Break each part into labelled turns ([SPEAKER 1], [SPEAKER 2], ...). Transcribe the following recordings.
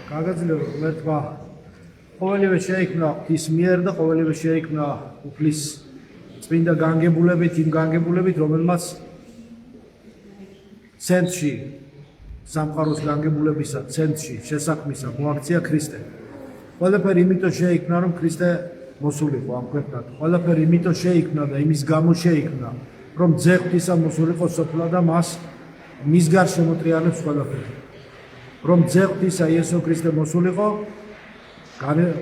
[SPEAKER 1] გაგაძლიერო ღმერთმა ყოველივე შეიქმნა ღვთის მიერ და ყოველივე შეიქმნა უფლის წმინდა განგებულებით, იმ განგებულებით, რომელმაც ცენტრში სამყაროს განგებულებისა ცენტრში შესაქმისა მოაქცია ქრისტე. ყველაფერი იმიტომ შეიქმნა, რომ ქრისტე მოსულიყო ამ ქვეყნად. ყველაფერი იმიტომ შეიქმნა და იმის გამო შეიქმნა, რომ ძე ღვთისა მოსულიყო სოფლად და მას მის გარშემო მოტრიალებს ყველაფერი. რომ ძე ღვთისა იესო ქრისტე მოსულიყო,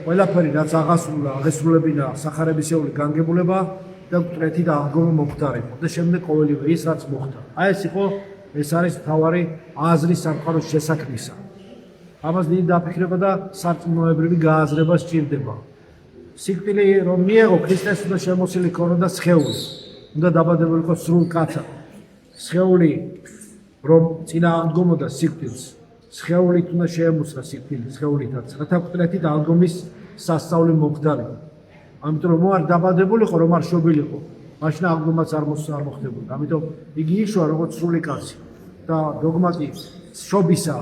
[SPEAKER 1] ყველაფერი რაც აღასრულა, აღესრულებინა სახარებისეული განგებულება და მკვეთრი და აღდგომა მომხდარიყო და შემდეგ ყოველივე ის რაც მოხდა. აი ეს არის მთავარი აზრი სამყაროს შესაქმისა. ამას დიდი დაფიქრება და სარწმუნოებრივი გააზრება სჭირდება. სიკვდილი რომ მიეღო ქრისტეს უნდა შემოსილი ქონოდა სხეული. უნდა დაბადებულიყო სრულ კაცად. სხეული რომ წინა აღდგომოდა სიკვდილს. სხეულით უნდა შეემოსა სიკვდილი, სხეულითაც. რათა მკვეთრი და აღდგომის სასწაული მომხდარიყო. ამიტომ რომ არ დაბადებულიყო, რომ არ შობილიყო. მაშინ აღდგომაც არ მოხდებოდა. ამიტომ იგი იშვა როგორც სრული კაცი და დოგმატი შობისა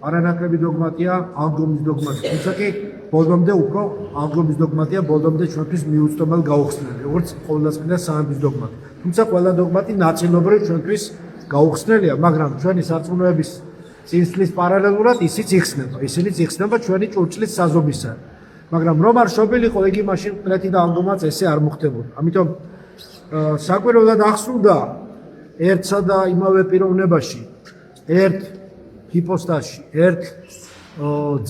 [SPEAKER 1] არანაკლები დოგმატია აღდგომის დოგმატი. თუმცა კი ბოლომდე უფრო აღდგომის დოგმატია ბოლომდე ჩვენთვის მიუწვდომელ გაუხსნელი, როგორც ყოვლადწმინდა სამების დოგმატი. თუმცა ყველა დოგმატი ნაწილობრივ ჩვენთვის გაუხსნელია, მაგრამ ჩვენი სარწმუნოების წინსვლის პარალელურად ისინიც იხსნება ჩვენი ჭურჭლის საზომისა. მაგრამ რომ არ შობილიყო, იგი მაშინ მკვეთრი და აღდგომაც ესე არ მოხდებოდა. ამიტომ საკვირველად აღსრულდა ერთსა და იმავე პიროვნებაში, ერთ ჰიპოსტაზში, ერთ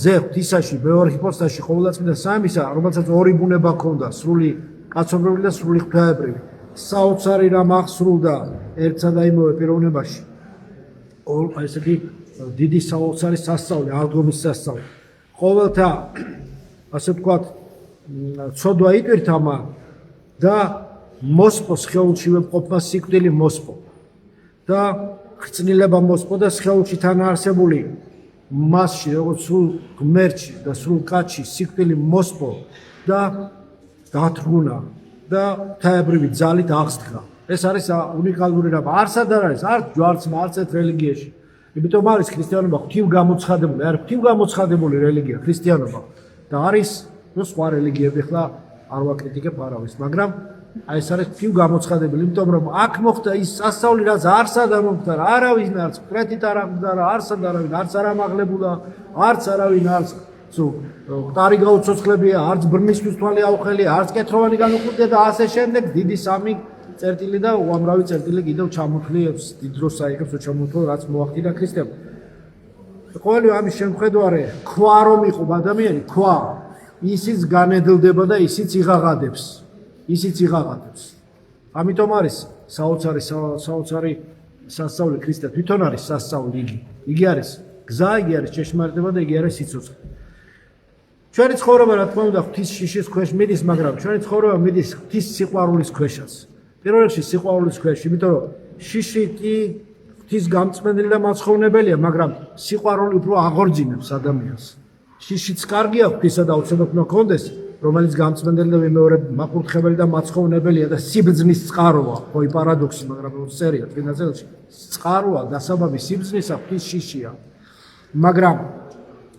[SPEAKER 1] ძე ღვთისაში, მეორე ჰიპოსტაზში ყოვლადწმინდა სამისა, რომელსაც ორი ბუნება ჰქონდა, სრული კაცობრიული და სრული ღვთაებრივი. საოცარი რამ აღსრულდა ერთსა და იმავე პიროვნებაში. ესეთი დიდი საოცარი სასწაული, აღდგომის სასწაული. ყოველთა ასე ვთქვათ, ცოდვა იტვირთა მან და მოსპო სხეულში ვებყოფა სიკვდილი მოსპო და ხრწნილება მოსპო და სხეულში თანაარსებული მასში, როგორც სრულ ღმერთში და სრულ კაცში სიკვდილი მოსპო და დათრგუნა და ღვთაებრივი ძალით აღსდგა. ეს არის უნიკალური რამ. არც არ არის, არც ჯვარცმა, არც ერთ რელიგიაში. იმიტომ არის ქრისტიანობა ღვთივგამოცხადებული, არ ღვთივგამოცხადებული რელიგია ქრისტიანობა და არის სხვა რელიგიები, ახლა არ ვაკრიტიკებ არავის, მაგრამ ეს არის ღვთივგამოცხადებული, იმიტომ რომ აქ მოხდა ის სასწაული, რაც არც არ მომხდარა, არავინ არც მკვეთრით არ აღმდგარა, არც არ ამაღლებულა, არც არავინ არც მყარი გაუცოცხლებია, არც ბრმისთვის თვალი აუხელია, არც კეთროვანი განუყურდია და ასე შემდეგ. დიდი სამი წერტილი და უამრავი წერტილი კიდევ ჩამოთვლიებს, დიდ დროს აიღებს ჩამოთვლ, რაც მოახდინა ქრისტემ. ყოველივე ამის შემხედვარე, ქვა რომ იყო ადამიანი, ქვა ისიც განედლდება და ისიც იღაღადებს. ამიტომ არის საოცარი სასწაული ქრისტე. თვითონ არის სასწაული იგი. იგი არის გზა, იგი არის ჭეშმარიტება და იგი არის სიცოცხლე. ჩვენი ცხოვრება რა თქმა უნდა ღვთის შიშის ქვეშ მიდის, მაგრამ ჩვენი ცხოვრება მიდის ღვთის სიყვარულის ქვეშაც. პირველ რიგში სიყვარულის ქვეშ, იმიტომ რომ შიში კი ღვთის გამწმენდელი და მაცხოვნებელია, მაგრამ სიყვარული უფრო აღორძინებს ადამიანს. შიშიც კარგია ღვთისა და უცებად უნდა კონდეს, რომელიც გამწმენდელი და მეორე მაკურთხებელი და მაცხოვნებელია და სიბრძნის წყაროა, ხო პარადოქსი, მაგრამ წერია წმინდა ძელში. წყაროა დასაბამი სიბრძნისა ღვთის შიშია. მაგრამ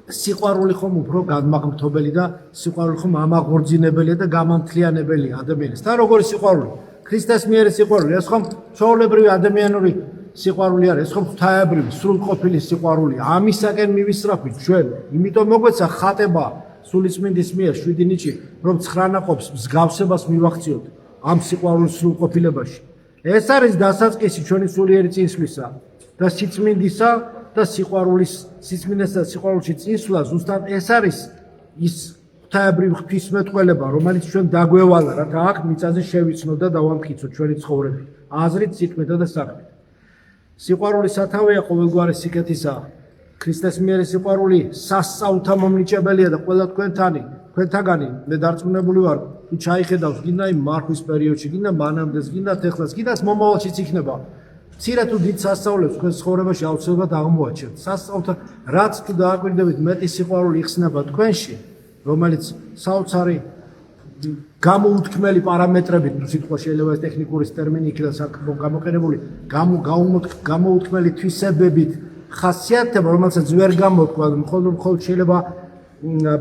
[SPEAKER 1] სიყვარული ხომ უფრო განმაღმრთობელი და სიყვარული ხომ ამაღორძინებელია და გამამთლიანებელია ადამიანის. და როგორი სიყვარული? ქრისტეს მიერ სიყვარული, ეს ხომ ჩვეულებრივი ადამიანური სიყვარული არის, ეს ხომ ღვთაებრივი, სრულყოფილი სიყვარულია. ამისაკენ მივისწრაფით ჩვენ, იმიტომ მოგვეცა ხატება სულიწმინდის მიერ 7 ნიჭი, რომ 9 ნაყოფს მსგავსებას მივახციოთ ამ სიყვარულის სრულყოფილებაში. ეს არის დასაწყისი ჩვენი სულიერი წინსვლისა და სიწმინდისა და სიწმინდესა და სიყვარულში წინსვლა ზუსტად ეს არის ის ღვთაებრივი ღვთისმეტყველება, რომელიც ჩვენ დაგვევალა, რათა აქ მიწაზე შევიცნოთ და დავამტკიცოთ ჩვენი ცხოვრებით, აზრით, სიტყვითა და საქმით. სიყვარული სათავეა ყოველგვარი სიკეთისა. ქრისტეს მიერ სიყვარული სასწაულთა მომნიჭებელია და ყველა თქვენთაგანი მე დარწმუნებული ვარ, თუ ჩაიხედავს გინდა იმ მარხვის პერიოდში, გინდა მანამდეც, გინდა ეხლაც, გინდა მომავალშიც იქნება. მცირე თუ დიდ სასწაულებს თქვენ ცხოვრებაში აუცილებლად აღმოაჩენთ. სასწაულთა რაც თუ დააკვირდებით მეტი სიყვარული იხსნება თქვენში, რომელიც საოცარი გამოუთქმელი პარამეტრებით, თუ სიტყვა შეიძლება ეს ტექნიკური ტერმინი იქნება გამოყენებული, გამოუთქმელი თვისებებით ხასიათება, რომელსაც ვერ გამოთქვა, მხოლოდ შეიძლება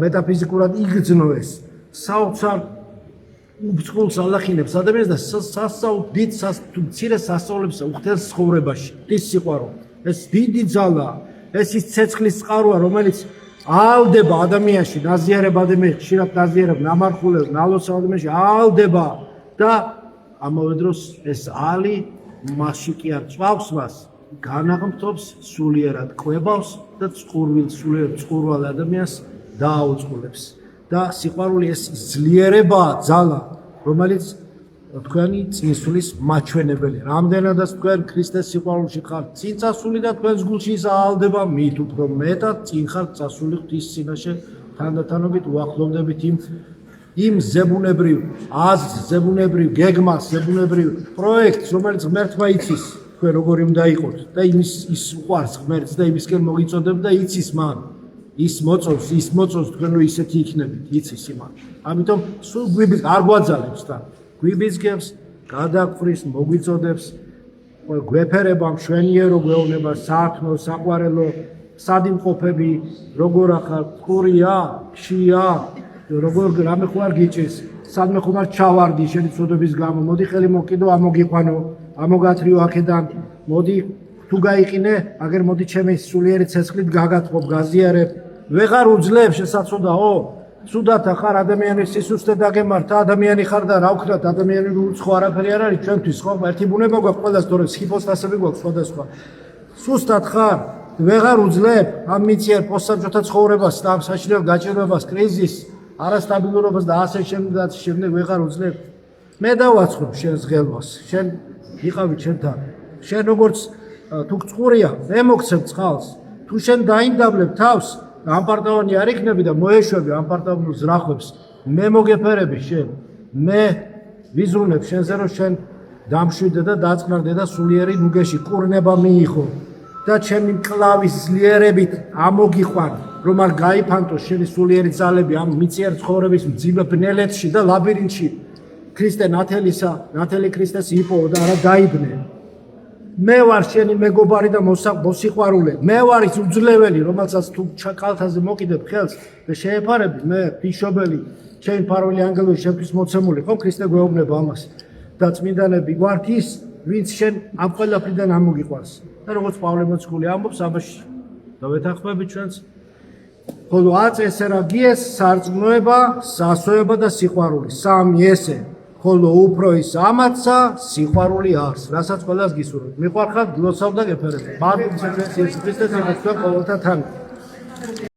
[SPEAKER 1] მეტაფიზიკურად იგრძნო ეს. საოცარ უწყულს ალახინებს ადამიანს და დიდ მცირე სასწაულებს უხდენს ცხოვრებაში. ის სიყვარული, ეს დიდი ძალა, ეს ის ცეცხლის წყაროა, რომელიც ალდება ადამიანში, ნაზიარებ ადამიანში, ხშირად ნაზიარებ, ნამარხულებს, ნალოსავ ადამიანში ალდება და ამავე დროს ეს ალი მასში კი არ წვავს მას, განაღმთობს, სულიერად კვებავს და სულიერად წყურვალ ადამიანს დააუწყლებს. და სიყვარული ეს ძლიერებაა, ძალა, რომელიც თქვენი წინსვლის მაჩვენებელია. რამდენადაც თქვენ ქრისტეს სიყვარულში ხართ წინ წასული და თქვენს გულში ის აალდება, მით უფრო მეტად წინ ხართ წასული ღვთის წინაშე თანდათანობით უახლოვდებით იმ ზებუნებრივ აზრს, ზებუნებრივ გეგმას, ზებუნებრივ პროექტს, რომელიც ღმერთმა იცის, თქვენ როგორი უნდა იყოთ და ის უყვარს ღმერთს და იმისკენ მოგიწოდებ და იცის მან. ის მოწონს თქვენ რომ ისეთი იქნებით, იცის იმან. ამიტომ სულ არ გვაძალებს და გვიბიზგებს, გადაგვრის, მოგვიწოდებს, გვეფერება, მშვენიერო გვეუბნება, საქმო, საყვარელო, სადიმყოფები, როგორ ახალ, ყურია, ხშია, როგორ რამე ხო არ გიჭირს, სადმე ხომ არ ჩავარდი შენი წოდების გამო, მოდი ხელი მოკიდო, ამოგიყვანო, ამოგათრიო აქედან, მოდი თუ გაიყინე, აგერ მოდი ჩემი სულიერი ცეცხლით გაგათხოვ, გაზიარებ, ვეღარ უძლებ შესაძოდაო, ცუდათა ხარ ადამიანის სისუსტე დაგემართა, ადამიანი ხარ და რა ვქნათ, ადამიანი უცხო არაფერი არ არის ჩვენთვის, ხო? ერთი ბუნება გვაქვს ყველას, თორემ ჰიპოსტასები გვაქვს სხვადასხვა. სუსტად ხარ, ვეღარ უძლებ ამ მიწიერ პოსტსაბჭოთა ცხოვრებას და ამ საშინელ გაჭირვებას, კრიზისს, არასტაბილურობას და ასე შემდეგ ვეღარ უძლებ. მე დავაცხობ შენს ღელვას, შენ იყავი ჩემთან. შენ როგორც თუ წყურია, მე მოგცემ წყალს. თუ შენ დაინდაბლებ თავს, ამპარტავანი არ იქნები და მოეშვები ამპარტავნულ ზრახვებს, მე მოგეფერები შენ. მე ვიზრუნებ შენზე, რომ შენ დამშვიდე და დაწყნარდე და სულიერი ნუგეში კურნება მიიღო და ჩემი მკლავის ძლიერებით ამოგიყვან, რომ არ გაიფანტოს შენი სულიერი ძალები ამ მიწიერ ცხოვრების მძიმე ბნელეთში და ლაბირინთში. ქრისტე ნათელი ქრისტეს იპოვო და არა დაიბნე. მე ვარ შენი მეგობარი და მოსიყვარულე. მე ვარ ის უძლეველი, რომელსაც თუ კალთაზე მოკიდებ ხელს და შეეფარები, მე ბიშობელი, ჩემი ფარველი ანგელოი შენთვის მოცემული, ხო ქრისტე გვეუბნება ამას. და წმინდანები გვართ ის, ვინც შენ ამ ყველაფრიდან ამოგიყვანს. და როგორც პავლე მოციქული ამბობს, ამაში დავეთანხმები ჩვენც. ხოლო აწესე რა გიეს სარწმუნოება, სასოება და სიყვარული. სამი ესე. ხოლო უფრო ის ამაცა სიყვარული აქვს, რასაც ყველას გისურვებთ. მიყვარხართ, გლოცავ და გეფერებთ. მადლობა Იესოს ქრისტეს, თქვენ ყოველთა თანა.